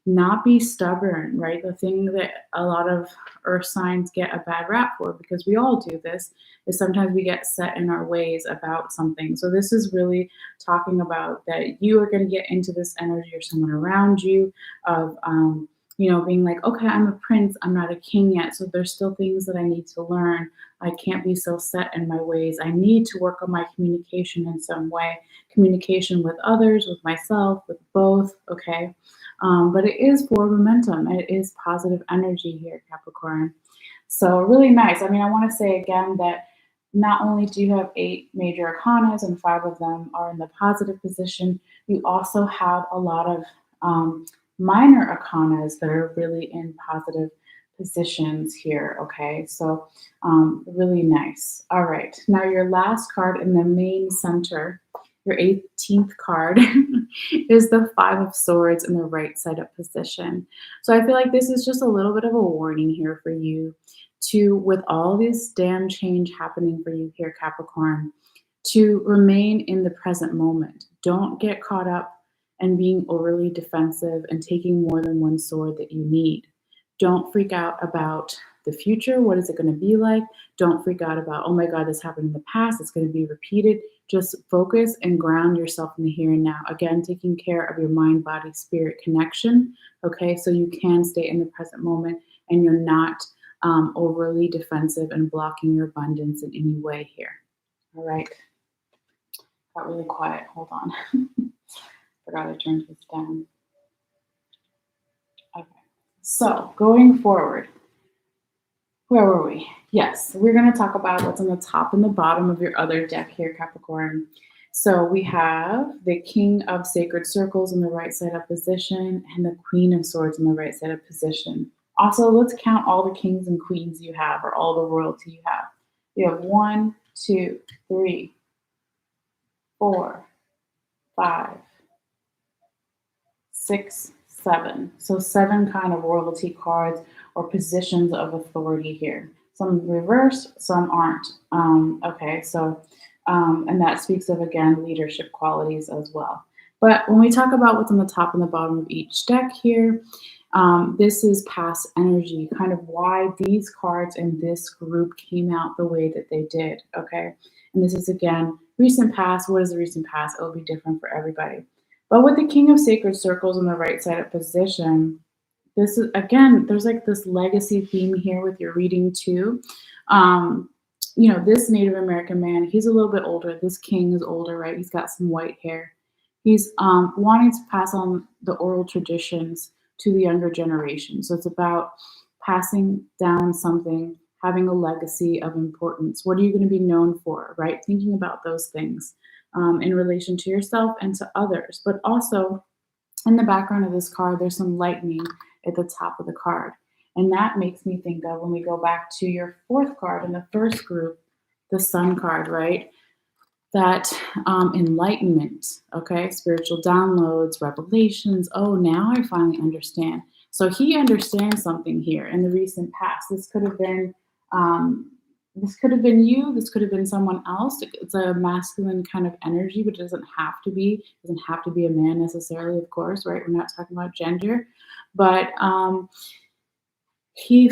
not be stubborn, right? The thing that a lot of earth signs get a bad rap for, because we all do this, is sometimes we get set in our ways about something. So this is really talking about that you are going to get into this energy, or someone around you, of being like, okay, I'm a prince, I'm not a king yet, so there's still things that I need to learn. I can't be so set in my ways. I need to work on my communication in some way, communication with others, with myself, with both, okay? But it is for momentum. It is positive energy here, Capricorn. So really nice. I mean, I want to say again that not only do you have 8 major arcanas and 5 of them are in the positive position, you also have a lot of minor arcanas that are really in positive positions here. Okay, so really nice. All right, now your last card in the main center, your 18th card, is the 5 of Swords in the right side up position. So I feel like this is just a little bit of a warning here for you to, with all this damn change happening for you here, Capricorn, to remain in the present moment. Don't get caught up and being overly defensive and taking more than one sword that you need. Don't freak out about the future. What is it going to be like? Don't freak out about, oh my God, this happened in the past. It's going to be repeated. Just focus and ground yourself in the here and now. Again, taking care of your mind, body, spirit connection. Okay, so you can stay in the present moment and you're not overly defensive and blocking your abundance in any way here. All right. Got really quiet. Hold on. Forgot I turned this down. Okay. So going forward, where were we? Yes, we're going to talk about what's on the top and the bottom of your other deck here, Capricorn. So we have the King of Sacred Circles in the right side up position and the Queen of Swords in the right side up position. Also, let's count all the kings and queens you have, or all the royalty you have. You have 1, 2, 3, 4, 5, 6, 7. So 7 kind of royalty cards or positions of authority here. Some reverse, some aren't. Okay, so, and that speaks of, again, leadership qualities as well. But when we talk about what's on the top and the bottom of each deck here, this is past energy, kind of why these cards in this group came out the way that they did, okay? And this is, again, recent past. What is the recent past? It will be different for everybody. But with the King of Sacred Circles on the right side of position, this is, again, there's like this legacy theme here with your reading too. This Native American man, he's a little bit older. This king is older, right? He's got some white hair. He's wanting to pass on the oral traditions to the younger generation. So it's about passing down something, having a legacy of importance. What are you going to be known for, right? Thinking about those things in relation to yourself and to others. But also in the background of this card, there's some lightning at the top of the card. And that makes me think of, when we go back to your 4th card in the first group, the Sun card, right? That enlightenment, okay? Spiritual downloads, revelations. Oh, now I finally understand. So he understands something here in the recent past. This could have been you. This could have been someone else. It's a masculine kind of energy, but it doesn't have to be. It doesn't have to be a man necessarily, of course, right? We're not talking about gender. But he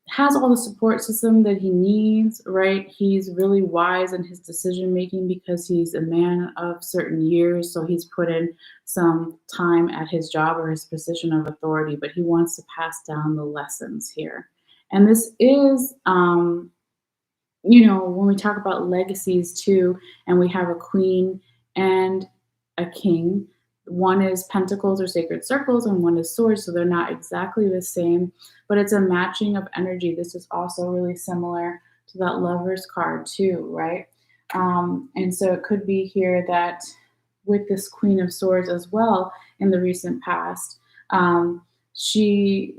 has all the support system that he needs, right? He's really wise in his decision making because he's a man of certain years. So he's put in some time at his job or his position of authority, but he wants to pass down the lessons here. And this is, when we talk about legacies too, and we have a queen and a king, one is pentacles or sacred circles and one is swords, so they're not exactly the same, but it's a matching of energy. This is also really similar to that Lovers card too, right? And so it could be here that with this Queen of Swords as well in the recent past, she,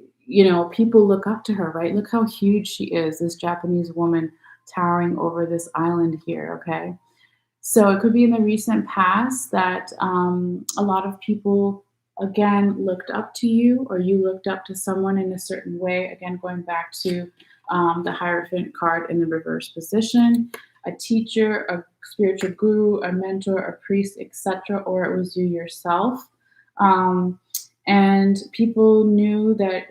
people look up to her, right? Look how huge she is, this Japanese woman towering over this island here, okay? So it could be in the recent past that a lot of people, again, looked up to you, or you looked up to someone in a certain way. Again, going back to the Hierophant card in the reverse position, a teacher, a spiritual guru, a mentor, a priest, etc., or it was you yourself. And people knew that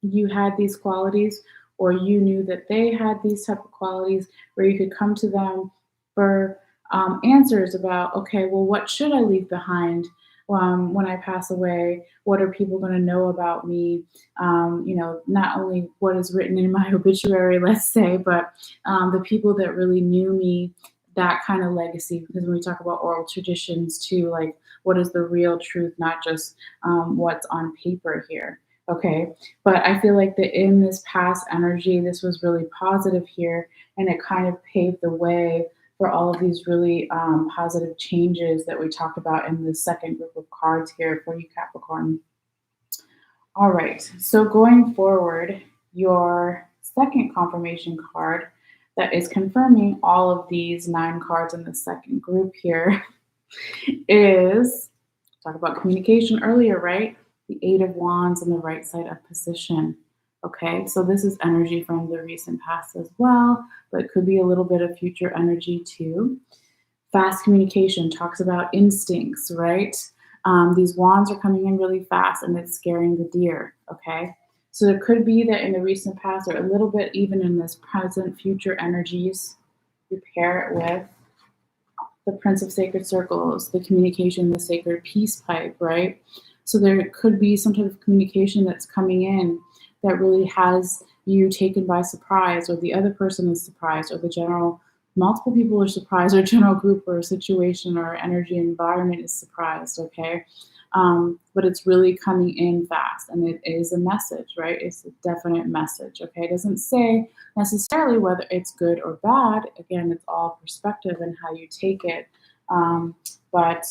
you had these qualities, or you knew that they had these type of qualities, where you could come to them for answers about, okay, well, what should I leave behind when I pass away? What are people going to know about me? Not only what is written in my obituary, let's say, but the people that really knew me, that kind of legacy. Because when we talk about oral traditions too, like what is the real truth, not just what's on paper here. Okay, but I feel like that in this past energy, this was really positive here, and it kind of paved the way for all of these really positive changes that we talked about in the second group of cards here for you, Capricorn. All right, so going forward, your second confirmation card that is confirming all of these 9 cards in the second group here is talk about communication earlier, right? The Eight of Wands on the right side of position. Okay, so this is energy from the recent past as well, but it could be a little bit of future energy too. Fast communication talks about instincts, right? These wands are coming in really fast and it's scaring the deer, okay? So it could be that in the recent past or a little bit even in this present future energies, you pair it with the Prince of Sacred Circles, the communication, the sacred peace pipe, right? So there could be some type of communication that's coming in that really has you taken by surprise, or the other person is surprised, or the general, multiple people are surprised, or general group or situation or energy environment is surprised, okay? But it's really coming in fast, and it is a message, right? It's a definite message, okay? It doesn't say necessarily whether it's good or bad. Again, it's all perspective and how you take it. But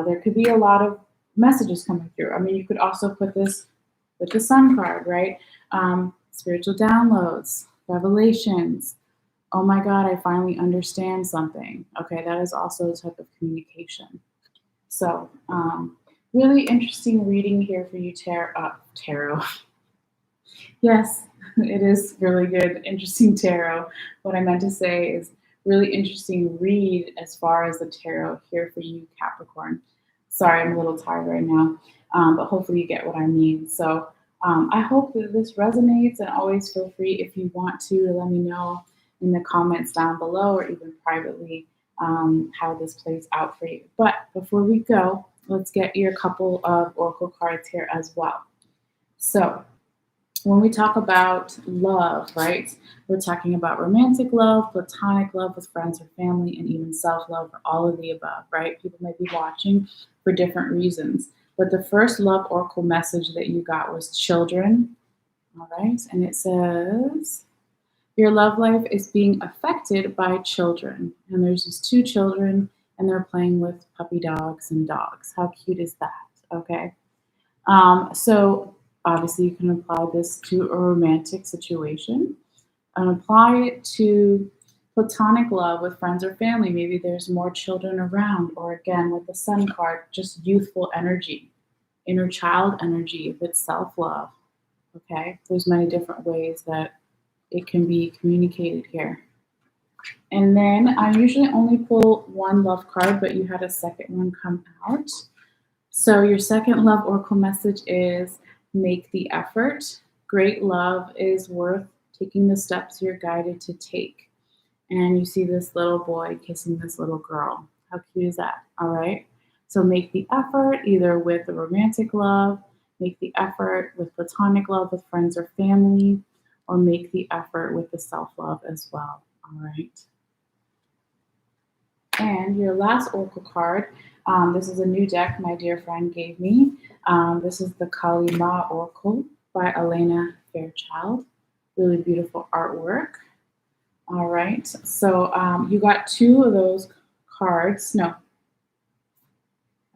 there could be a lot of messages coming through. I mean, you could also put this with the Sun card, right? Spiritual downloads, revelations. Oh my God, I finally understand something. Okay, that is also a type of communication. So, really interesting reading here for you, tarot. Yes, it is really good, interesting tarot. What I meant to say is really interesting read as far as the tarot here for you, Capricorn. Sorry, I'm a little tired right now, but hopefully you get what I mean. So I hope that this resonates, and always feel free if you want to let me know in the comments down below or even privately how this plays out for you. But before we go, let's get your couple of oracle cards here as well. So when we talk about love, right, we're talking about romantic love, platonic love with friends or family, and even self-love, or all of the above, right? People might be watching for different reasons. But the first love oracle message that you got was children, all right? And it says, your love life is being affected by children. And there's just 2 children, and they're playing with puppy dogs and dogs. How cute is that, okay? So obviously you can apply this to a romantic situation and apply it to platonic love with friends or family. Maybe there's more children around, or again with the Sun card, just youthful energy, inner child energy, if it's self-love. Okay, there's many different ways that it can be communicated here. And then I usually only pull 1 love card, but you had a second one come out. So your second love oracle message is make the effort. Great love is worth taking the steps you're guided to take. And you see this little boy kissing this little girl. How cute is that? All right. So make the effort either with the romantic love, make the effort with platonic love with friends or family, or make the effort with the self-love as well. All right. And your last oracle card, this is a new deck my dear friend gave me. This is the Kalima Oracle by Elena Fairchild. Really beautiful artwork. All right, so you got 2 of those cards. No,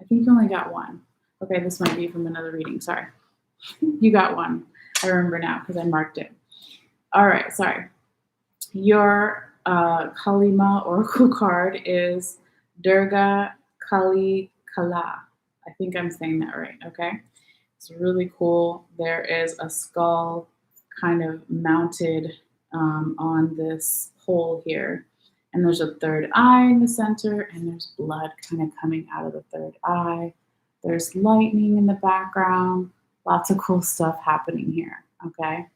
I think you only got 1. Okay, this might be from another reading, sorry. You got 1. I remember now because I marked it. All right, sorry. Your Kalima Oracle card is Durga Kali Kala. I think I'm saying that right, okay? It's really cool. There is a skull kind of mounted on this pole here. And there's a third eye in the center, and there's blood kind of coming out of the third eye. There's lightning in the background. Lots of cool stuff happening here, okay?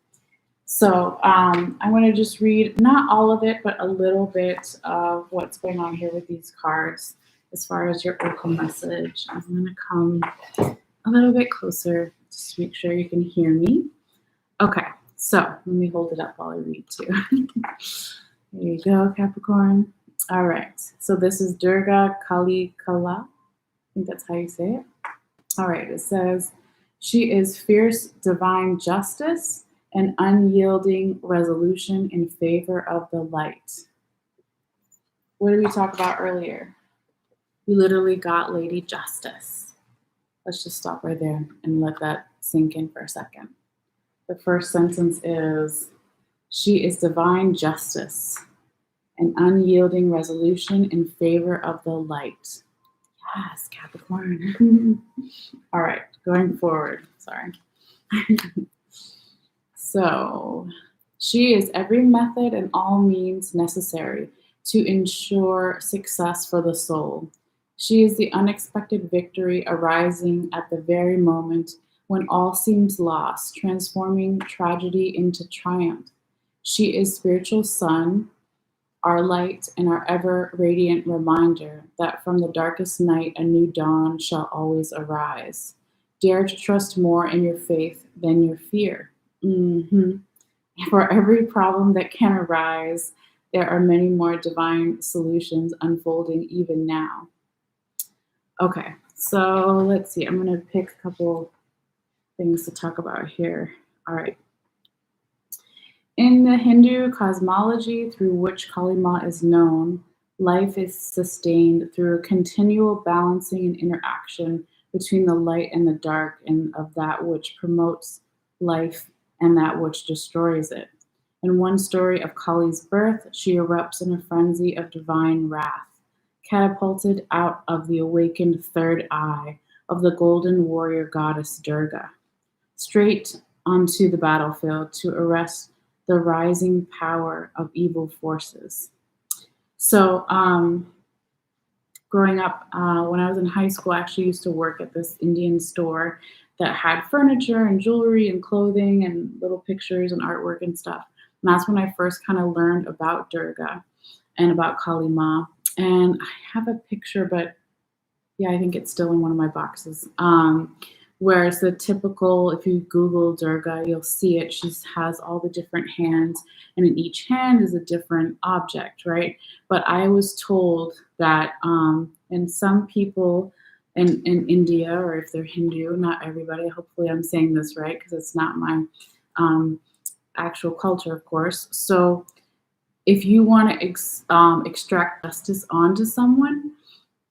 So I'm going to just read, not all of it, but a little bit of what's going on here with these cards as far as your oracle message. I'm going to come a little bit closer just to make sure you can hear me. Okay, so let me hold it up while I read too. There you go, Capricorn. All right, so this is Durga Kali Kala. I think that's how you say it. All right, it says, She is fierce divine justice and unyielding resolution in favor of the light. What did we talk about earlier? We literally got Lady Justice. Let's just stop right there and let that sink in for a second. The first sentence is, she is divine justice and unyielding resolution in favor of the light. Yes, Capricorn. All right, going forward. Sorry. So, she is every method and all means necessary to ensure success for the soul. She is the unexpected victory arising at the very moment when all seems lost, transforming tragedy into triumph. She is spiritual sun, our light, and our ever radiant reminder that from the darkest night a new dawn shall always arise. Dare to trust more in your faith than your fear. For every problem that can arise, there are many more divine solutions unfolding even now. Okay, so let's see. I'm going to pick a couple things to talk about here. All right. In the Hindu cosmology through which Kalima is known, life is sustained through a continual balancing and interaction between the light and the dark, and of that which promotes life and that which destroys it. In one story of Kali's birth, she erupts in a frenzy of divine wrath, catapulted out of the awakened third eye of the golden warrior goddess Durga, straight onto the battlefield to arrest the rising power of evil forces. So, growing up, when I was in high school, I actually used to work at this Indian store that had furniture and jewelry and clothing and little pictures and artwork and stuff. And that's when I first kind of learned about Durga and about Kalima. And I have a picture, but yeah, I think it's still in one of my boxes. Whereas the typical, if you Google Durga, you'll see it. She has all the different hands, and in each hand is a different object, right? But I was told that, and some people in India, or if they're Hindu, not everybody, hopefully I'm saying this right, because it's not my actual culture, of course. So if you want to extract justice onto someone,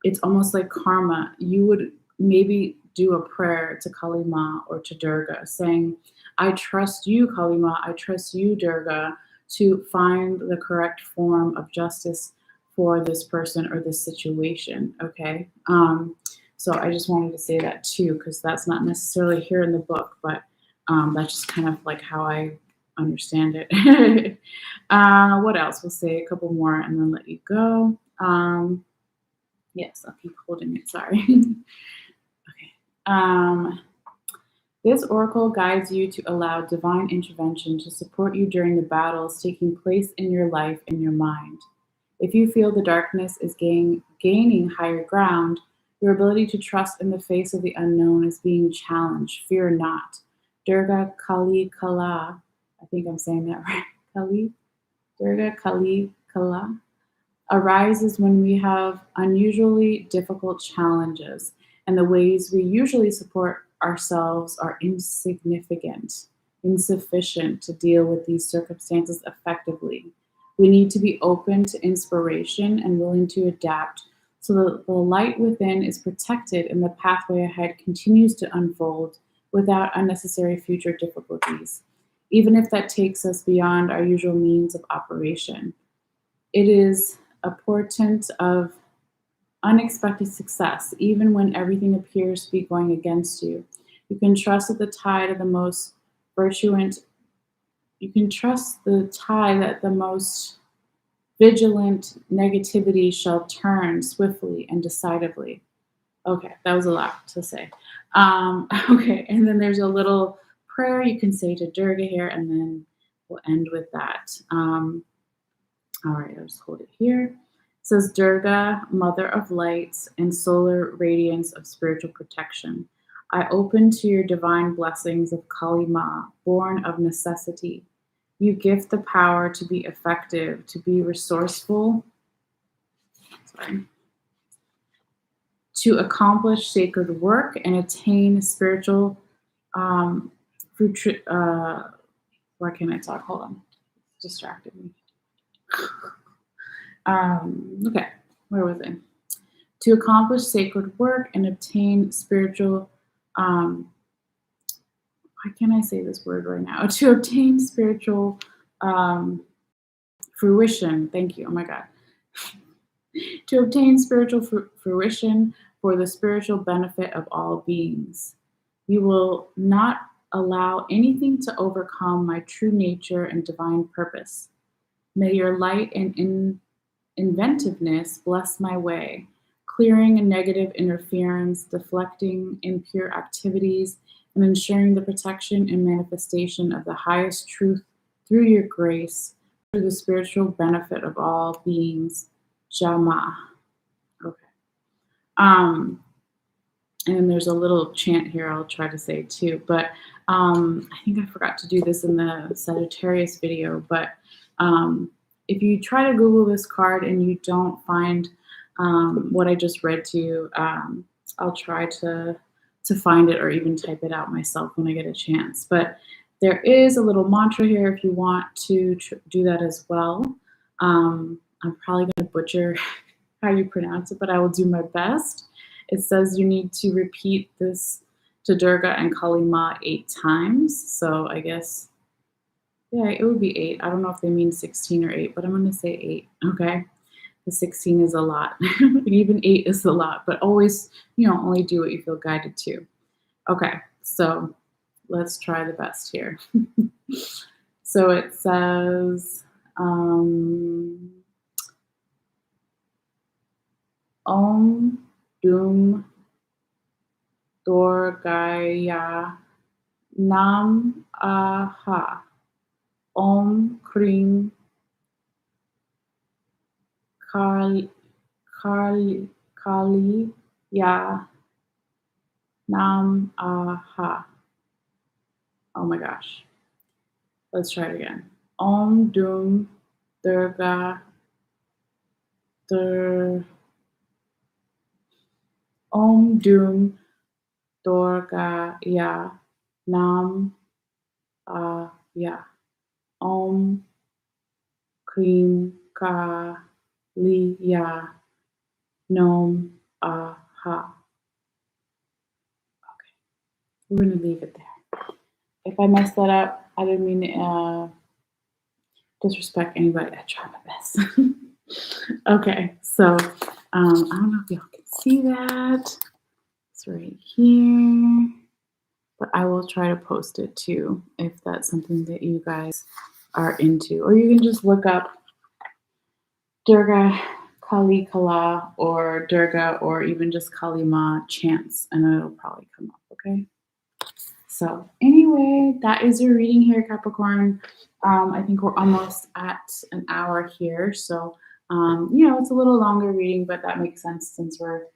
it's almost like karma. You would maybe do a prayer to Kalima or to Durga saying, I trust you, Kalima, I trust you, Durga, to find the correct form of justice for this person or this situation, okay? So I just wanted to say that too, because that's not necessarily here in the book, but that's just kind of like how I understand it. What else? We'll say a couple more and then let you go. Yes, I'll keep holding it, sorry. This oracle guides you to allow divine intervention to support you during the battles taking place in your life and your mind. If you feel the darkness is gaining higher ground, your ability to trust in the face of the unknown is being challenged. Fear not. Durga Kali Kala, I think I'm saying that right. Durga Kali Kala arises when we have unusually difficult challenges, and the ways we usually support ourselves are insufficient to deal with these circumstances effectively. We need to be open to inspiration and willing to adapt so that the light within is protected and the pathway ahead continues to unfold without unnecessary future difficulties, even if that takes us beyond our usual means of operation. It is a portent of unexpected success, even when everything appears to be going against you. You can trust that the tide of the most virulent, you can trust the tide that the most vigilant negativity shall turn swiftly and decisively. Okay, that was a lot to say. Okay, and then there's a little prayer you can say to Durga here, and then we'll end with that. All right, I'll just hold it here. It says, Durga, mother of lights and solar radiance of spiritual protection, I open to your divine blessings of Kalima, born of necessity. You gift the power to be effective, to be resourceful, to accomplish sacred work and attain spiritual Why can't I talk? Hold on. It's distracted me. Okay, where was I? To accomplish sacred work and obtain spiritual, why can't I say this word right now? To obtain spiritual um, fruition. Thank you. Oh my God. To obtain spiritual fruition for the spiritual benefit of all beings. We will not allow anything to overcome my true nature and divine purpose. May your light and inventiveness bless my way, clearing a negative interference, deflecting impure activities, and ensuring the protection and manifestation of the highest truth through your grace, for the spiritual benefit of all beings. Jama. Okay. And there's a little chant here I'll try to say too, but I think I forgot to do this in the Sagittarius video, but if you try to Google this card and you don't find what I just read to you, I'll try to find it or even type it out myself when I get a chance. But there is a little mantra here if you want to do that as well. I'm probably going to butcher how you pronounce it, but I will do my best. It says you need to repeat this to Durga and Kalima 8 times. So I guess, yeah, it would be 8. I don't know if they mean 16 or 8, but I'm going to say 8, okay? The 16 is a lot. Even 8 is a lot, but always, only do what you feel guided to. Okay, so let's try the best here. So it says, Om Dum Durgaya Nam Aha Om Krim Kali Ya Nam Aha. Oh my gosh. Let's try it again. Om Dum Durga Om Dum Durga Ya Nam Ya Om Krim Kali Ya Nom Aha. Okay, we're going to leave it there. If I messed that up, I didn't mean to disrespect anybody. I tried my best. Okay, so I don't know if y'all can see that. It's right here. But I will try to post it too if that's something that you guys are into. Or you can just look up Durga Kali Kala or Durga or even just Kalima chants and it'll probably come up, okay? So anyway, that is your reading here, Capricorn. I think we're almost at an hour here. So, it's a little longer reading, but that makes sense since we're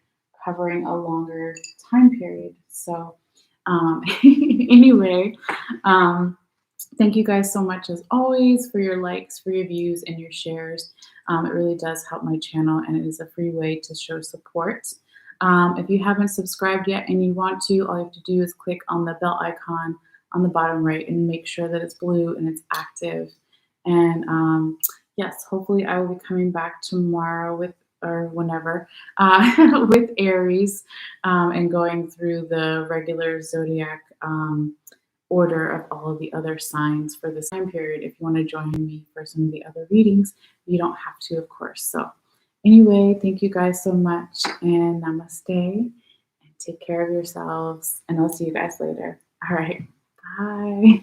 covering a longer time period. So anyway, thank you guys so much as always for your likes, for your views, and your shares. It really does help my channel and it is a free way to show support. If you haven't subscribed yet and you want to, all you have to do is click on the bell icon on the bottom right and make sure that it's blue and it's active. And yes, hopefully I will be coming back tomorrow or whenever, with Aries and going through the regular zodiac order of all of the other signs for this time period. If you want to join me for some of the other readings, you don't have to, of course. So anyway, thank you guys so much and namaste and take care of yourselves and I'll see you guys later. All right, bye.